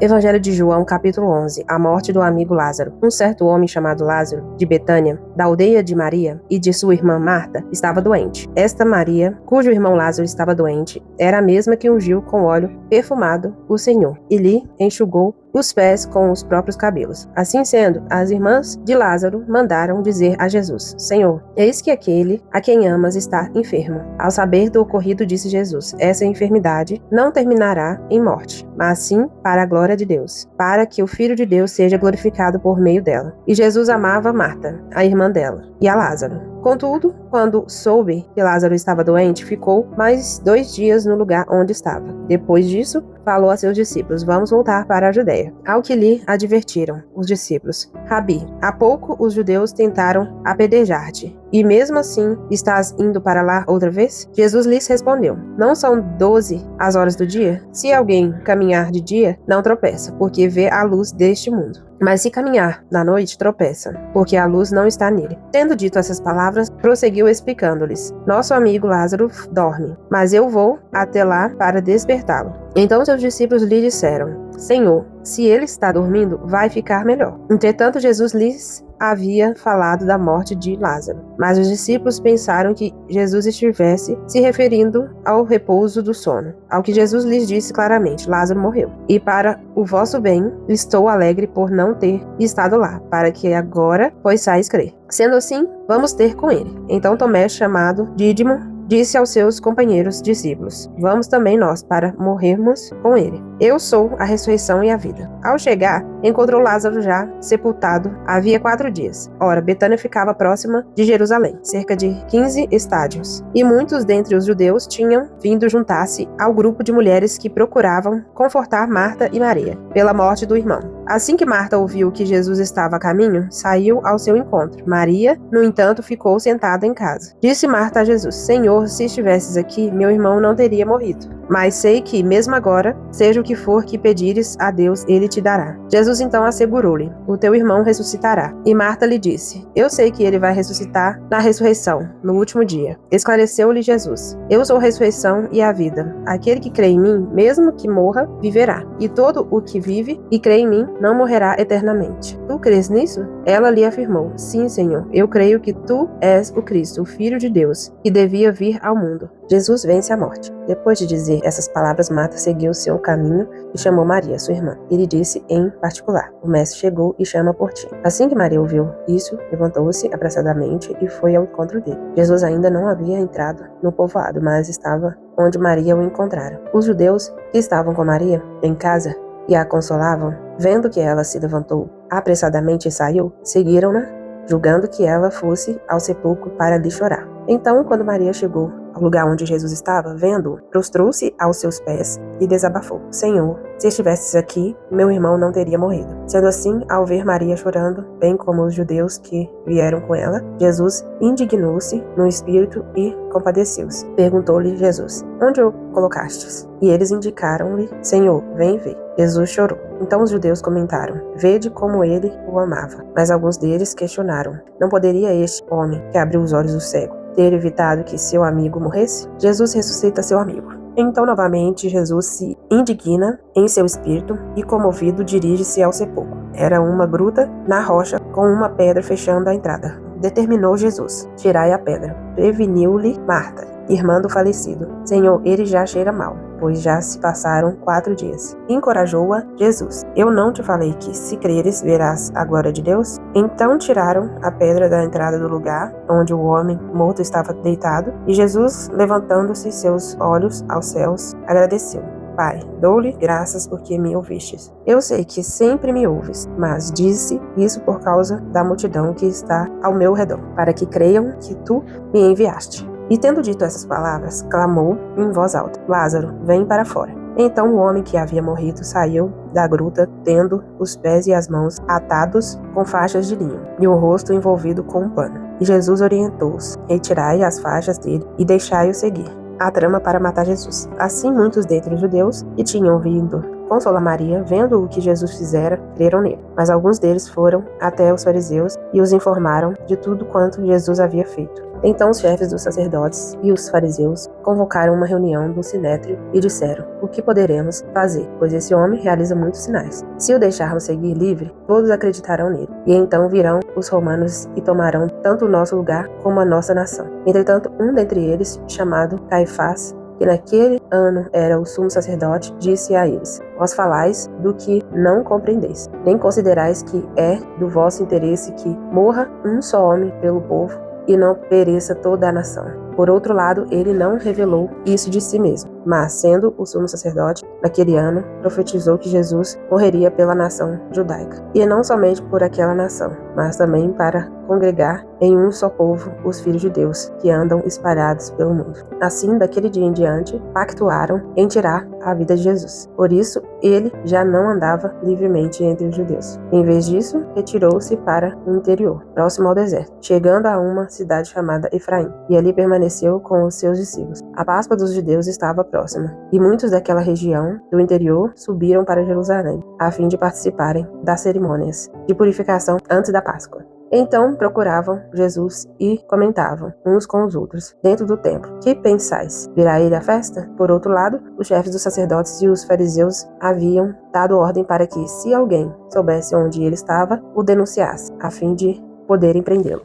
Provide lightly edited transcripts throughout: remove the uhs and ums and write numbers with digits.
Evangelho de João, capítulo 11. A morte do amigo Lázaro. Um certo homem chamado Lázaro, de Betânia, da aldeia de Maria e de sua irmã Marta, estava doente. Esta Maria, cujo irmão Lázaro estava doente, era a mesma que ungiu com óleo perfumado o Senhor, e lhe enxugou os pés com os próprios cabelos. Assim sendo, as irmãs de Lázaro mandaram dizer a Jesus: Senhor, eis que aquele a quem amas está enfermo. Ao saber do ocorrido, disse Jesus: essa enfermidade não terminará em morte, mas sim para a glória de Deus, para que o Filho de Deus seja glorificado por meio dela. E Jesus amava Marta, a irmã dela, e a Lázaro. Contudo, quando soube que Lázaro estava doente, ficou mais 2 dias no lugar onde estava. Depois disso, falou a seus discípulos: vamos voltar para a Judéia. Ao que lhe advertiram os discípulos: Rabi, há pouco os judeus tentaram apedrejar-te, e mesmo assim estás indo para lá outra vez? Jesus lhes respondeu: não são 12 as horas do dia? Se alguém caminhar de dia, não tropeça, porque vê a luz deste mundo. Mas se caminhar na noite, tropeça, porque a luz não está nele. Tendo dito essas palavras, prosseguiu explicando-lhes: nosso amigo Lázaro dorme, mas eu vou até lá para despertá-lo. Então seus discípulos lhe disseram: Senhor, se ele está dormindo, vai ficar melhor. Entretanto, Jesus lhes havia falado da morte de Lázaro. Mas os discípulos pensaram que Jesus estivesse se referindo ao repouso do sono. Ao que Jesus lhes disse claramente: Lázaro morreu. E para o vosso bem, estou alegre por não ter estado lá, para que agora possais crer. Sendo assim, vamos ter com ele. Então Tomé, chamado Dídimo, disse aos seus companheiros discípulos: vamos também nós para morrermos com ele. Eu sou a ressurreição e a vida. Ao chegar, encontrou Lázaro já sepultado havia 4 dias. Ora, Betânia ficava próxima de Jerusalém, cerca de 15 estádios. E muitos dentre os judeus tinham vindo juntar-se ao grupo de mulheres que procuravam confortar Marta e Maria pela morte do irmão. Assim que Marta ouviu que Jesus estava a caminho, saiu ao seu encontro. Maria, no entanto, ficou sentada em casa. Disse Marta a Jesus: Senhor, se estivesses aqui, meu irmão não teria morrido. Mas sei que, mesmo agora, seja o que for que pedires a Deus, ele te dará. Jesus então assegurou-lhe: o teu irmão ressuscitará. E Marta lhe disse: eu sei que ele vai ressuscitar na ressurreição, no último dia. Esclareceu-lhe Jesus: eu sou a ressurreição e a vida. Aquele que crê em mim, mesmo que morra, viverá. E todo o que vive e crê em mim, não morrerá eternamente. Tu crês nisso? Ela lhe afirmou: sim, Senhor, eu creio que tu és o Cristo, o Filho de Deus, que devia vir ao mundo. Jesus vence a morte. Depois de dizer essas palavras, Marta seguiu seu caminho e chamou Maria, sua irmã. E lhe disse em particular: o mestre chegou e chama por ti. Assim que Maria ouviu isso, levantou-se apressadamente e foi ao encontro dele. Jesus ainda não havia entrado no povoado, mas estava onde Maria o encontrara. Os judeus que estavam com Maria em casa e a consolavam, vendo que ela se levantou apressadamente e saiu, seguiram-na, julgando que ela fosse ao sepulcro para lhe chorar. Então, quando Maria chegou ao lugar onde Jesus estava, vendo-o, prostrou-se aos seus pés e desabafou: Senhor, se estivesses aqui, meu irmão não teria morrido. Sendo assim, ao ver Maria chorando, bem como os judeus que vieram com ela, Jesus indignou-se no espírito e compadeceu-se. Perguntou-lhe Jesus: onde o colocastes? E eles indicaram-lhe: Senhor, vem ver. Jesus chorou. Então os judeus comentaram: vede como ele o amava. Mas alguns deles questionaram: não poderia este homem, que abriu os olhos do cego, ter evitado que seu amigo morresse? Jesus ressuscita seu amigo. Então novamente Jesus se indigna em seu espírito e, comovido, dirige-se ao sepulcro. Era uma gruta na rocha com uma pedra fechando a entrada. Determinou Jesus: tirai a pedra. Preveniu-lhe Marta, irmã do falecido: Senhor, ele já cheira mal, pois já se passaram 4 dias. Encorajou-a Jesus: eu não te falei que, se creres, verás a glória de Deus? Então tiraram a pedra da entrada do lugar onde o homem morto estava deitado, e Jesus, levantando-se seus olhos aos céus, agradeceu: Pai, dou-lhe graças porque me ouvistes. Eu sei que sempre me ouves, mas disse isso por causa da multidão que está ao meu redor, para que creiam que tu me enviaste. E tendo dito essas palavras, clamou em voz alta: Lázaro, vem para fora. Então o homem que havia morrido saiu da gruta, tendo os pés e as mãos atados com faixas de linho, e o rosto envolvido com um pano. E Jesus orientou-os: retirai as faixas dele e deixai-o seguir. A trama para matar Jesus. Assim, muitos dentre os judeus que tinham vindo consolar Maria, vendo o que Jesus fizera, creram nele. Mas alguns deles foram até os fariseus e os informaram de tudo quanto Jesus havia feito. Então os chefes dos sacerdotes e os fariseus convocaram uma reunião do sinédrio e disseram: o que poderemos fazer? Pois esse homem realiza muitos sinais. Se o deixarmos seguir livre, todos acreditarão nele. E então virão os romanos e tomarão tanto o nosso lugar como a nossa nação. Entretanto, um dentre eles, chamado Caifás, que naquele ano era o sumo sacerdote, disse a eles: vós falais do que não compreendeis, nem considerais que é do vosso interesse que morra um só homem pelo povo e não pereça toda a nação. Por outro lado, ele não revelou isso de si mesmo, mas, sendo o sumo sacerdote, naquele ano, profetizou que Jesus morreria pela nação judaica. E não somente por aquela nação, mas também para congregar em um só povo os filhos de Deus, que andam espalhados pelo mundo. Assim, daquele dia em diante, pactuaram em tirar a vida de Jesus. Por isso, ele já não andava livremente entre os judeus. Em vez disso, retirou-se para o interior, próximo ao deserto, chegando a uma cidade chamada Efraim, e ali permaneceu com os seus discípulos. A Páscoa dos judeus estava próxima, e muitos daquela região do interior subiram para Jerusalém, a fim de participarem das cerimônias de purificação antes da Páscoa. Então procuravam Jesus e comentavam uns com os outros dentro do templo: que pensais? Virá ele à festa? Por outro lado, os chefes dos sacerdotes e os fariseus haviam dado ordem para que, se alguém soubesse onde ele estava, o denunciasse, a fim de poderem prendê-lo.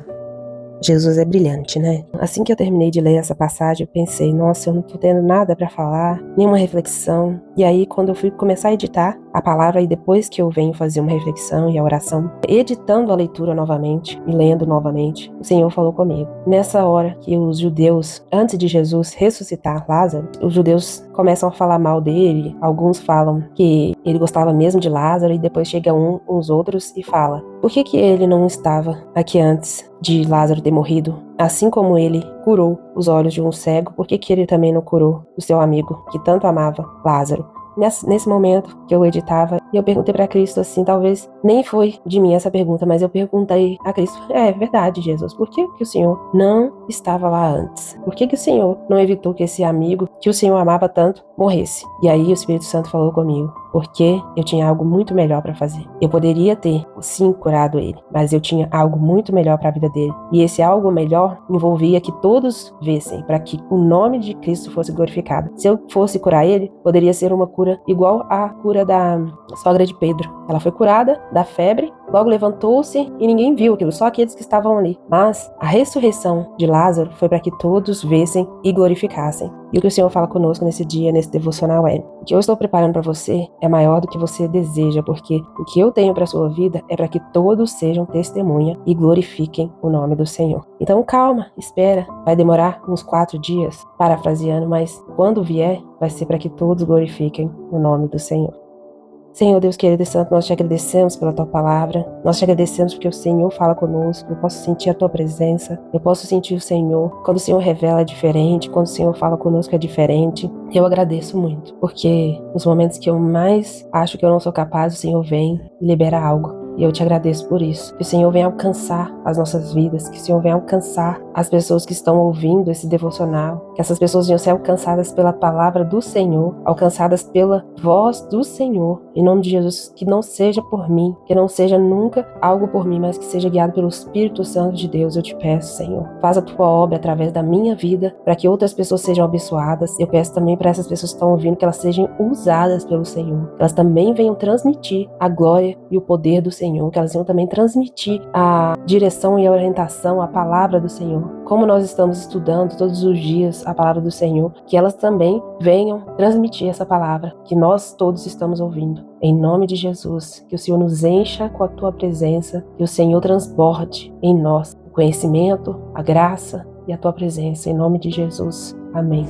Jesus é brilhante, né? Assim que eu terminei de ler essa passagem, eu pensei: nossa, eu não tô tendo nada para falar, nenhuma reflexão. E aí, quando eu fui começar a editar a palavra, e depois que eu venho fazer uma reflexão e a oração, editando a leitura novamente e lendo novamente, o Senhor falou comigo. Nessa hora que os judeus, antes de Jesus ressuscitar Lázaro, os judeus começam a falar mal dele. Alguns falam que ele gostava mesmo de Lázaro, e depois chega uns outros e fala: por que ele não estava aqui antes de Lázaro ter morrido? Assim como ele curou os olhos de um cego, por que ele também não curou o seu amigo que tanto amava, Lázaro? Nesse momento que eu editava, eu perguntei para Cristo assim, talvez nem foi de mim essa pergunta, mas eu perguntei a Cristo: é verdade, Jesus, por que o Senhor não estava lá antes? Por que o Senhor não evitou que esse amigo, que o Senhor amava tanto, morresse? E aí o Espírito Santo falou comigo: porque eu tinha algo muito melhor para fazer. Eu poderia ter, sim, curado ele, mas eu tinha algo muito melhor para a vida dele. E esse algo melhor envolvia que todos vissem, para que o nome de Cristo fosse glorificado. Se eu fosse curar ele, poderia ser uma cura igual à cura da sogra de Pedro. Ela foi curada da febre, logo levantou-se e ninguém viu aquilo, só aqueles que estavam ali. Mas a ressurreição de Lázaro foi para que todos vissem e glorificassem. E o que o Senhor fala conosco nesse dia, nesse devocional é: o que eu estou preparando para você é maior do que você deseja, porque o que eu tenho para sua vida é para que todos sejam testemunha e glorifiquem o nome do Senhor. Então calma, espera, vai demorar uns 4 dias, parafraseando, mas quando vier, vai ser para que todos glorifiquem o nome do Senhor. Senhor Deus querido e santo, nós te agradecemos pela tua palavra, nós te agradecemos porque o Senhor fala conosco, eu posso sentir a tua presença, eu posso sentir o Senhor, quando o Senhor revela é diferente, quando o Senhor fala conosco é diferente. Eu agradeço muito, porque nos momentos que eu mais acho que eu não sou capaz, o Senhor vem e libera algo. E eu te agradeço por isso. Que o Senhor venha alcançar as nossas vidas, que o Senhor venha alcançar as pessoas que estão ouvindo esse devocional, que essas pessoas venham ser alcançadas pela palavra do Senhor, alcançadas pela voz do Senhor. Em nome de Jesus, que não seja por mim, que não seja nunca algo por mim, mas que seja guiado pelo Espírito Santo de Deus. Eu te peço, Senhor, faz a tua obra através da minha vida, para que outras pessoas sejam abençoadas. Eu peço também para essas pessoas que estão ouvindo, que elas sejam usadas pelo Senhor, que elas também venham transmitir a glória e o poder do Senhor, que elas venham também transmitir a direção e a orientação, a palavra do Senhor. Como nós estamos estudando todos os dias a palavra do Senhor, que elas também venham transmitir essa palavra que nós todos estamos ouvindo. Em nome de Jesus, que o Senhor nos encha com a tua presença, que o Senhor transborde em nós o conhecimento, a graça e a tua presença. Em nome de Jesus. Amém.